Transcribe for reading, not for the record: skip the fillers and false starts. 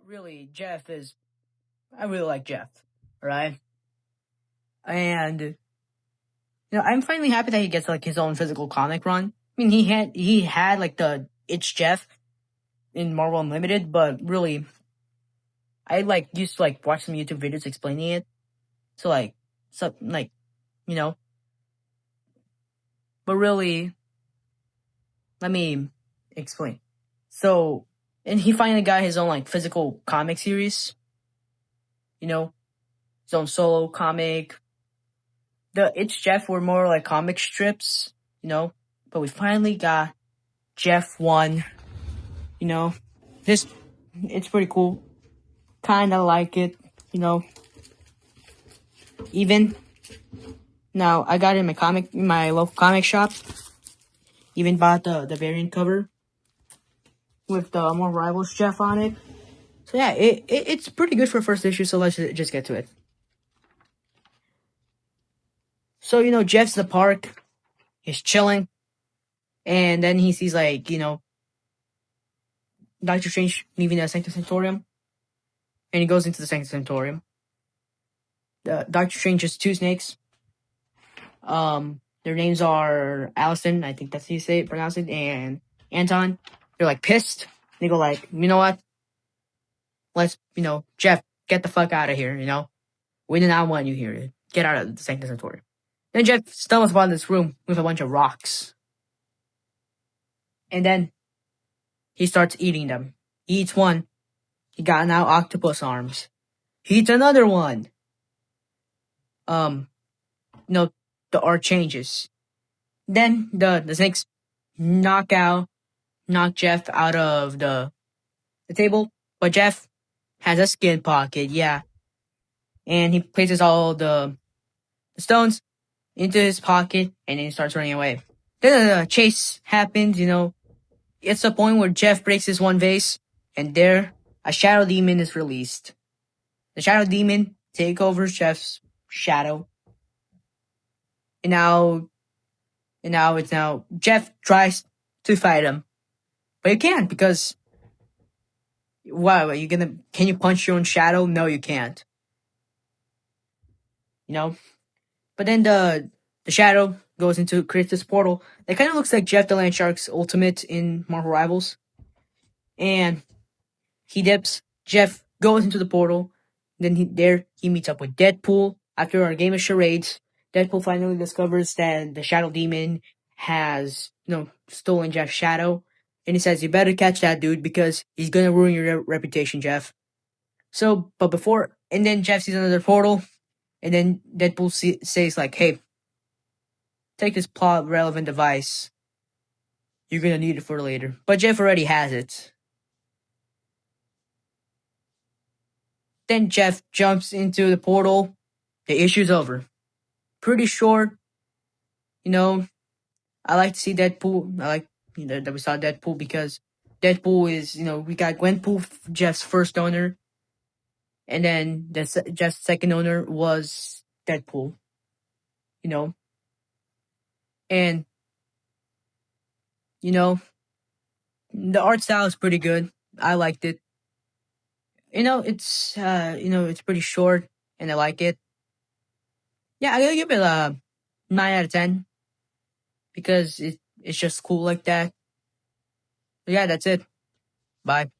really, I really like Jeff, right? And I'm finally happy that he gets like his own physical comic run. I mean, he had like the It's Jeff in Marvel Unlimited, but really, I like used to like watch some YouTube videos explaining it. So like, you know, but really, let me explain. So, and he finally got his own like physical comic series. His own solo comic. The It's Jeff were more like comic strips, but we finally got Jeff 1, you know. This, it's pretty cool. Kinda like it, you know. Even now, I got it in my local comic shop. Even bought the variant cover with the more Rivals Jeff on it. So yeah, it's pretty good for first issue. So let's just get to it. So Jeff's in the park. He's chilling, and then he sees like Doctor Strange leaving the Sanctum and he goes into the Sanctum. Doctor Strange has two snakes. Their names are Allison, I think that's how you pronounce it, and Anton. They're like pissed. They go like, you know what? Let's, Jeff, get the fuck out of here. We do not want you here. Get out of the Sanctum. Then Jeff stumbles upon this room with a bunch of rocks, and then he starts eating them. He eats one. He got now octopus arms. He eats another one. The art changes. Then the snakes knock Jeff out of the table, but Jeff has a skin pocket, yeah. And he places all the stones into his pocket and then he starts running away. Then a chase happens, It's the point where Jeff breaks his one vase, and there a shadow demon is released. The shadow demon takes over Jeff's shadow. And now Jeff tries to fight him. But you can't because can you punch your own shadow? No, you can't. But then the shadow goes into creates this portal that kind of looks like Jeff the Land Shark's ultimate in Marvel Rivals. And he dips. Jeff goes into the portal. Then he meets up with Deadpool. After our game of charades, Deadpool finally discovers that the Shadow Demon has, stolen Jeff's shadow. And he says, you better catch that dude because he's gonna ruin your reputation, Jeff. And then Jeff sees another portal. And then Deadpool says like, hey, take this plot relevant device. You're gonna need it for later. But Jeff already has it. Then Jeff jumps into the portal. The issue's over. Pretty short. I like to see Deadpool. I like that we saw Deadpool because Deadpool is, we got Gwenpool, Jeff's first owner. And then Jeff's second owner was Deadpool. And, the art style is pretty good. I liked it. It's pretty short and I like it. Yeah, I gotta give it a 9 out of 10 because it's just cool like that. But yeah, that's it. Bye.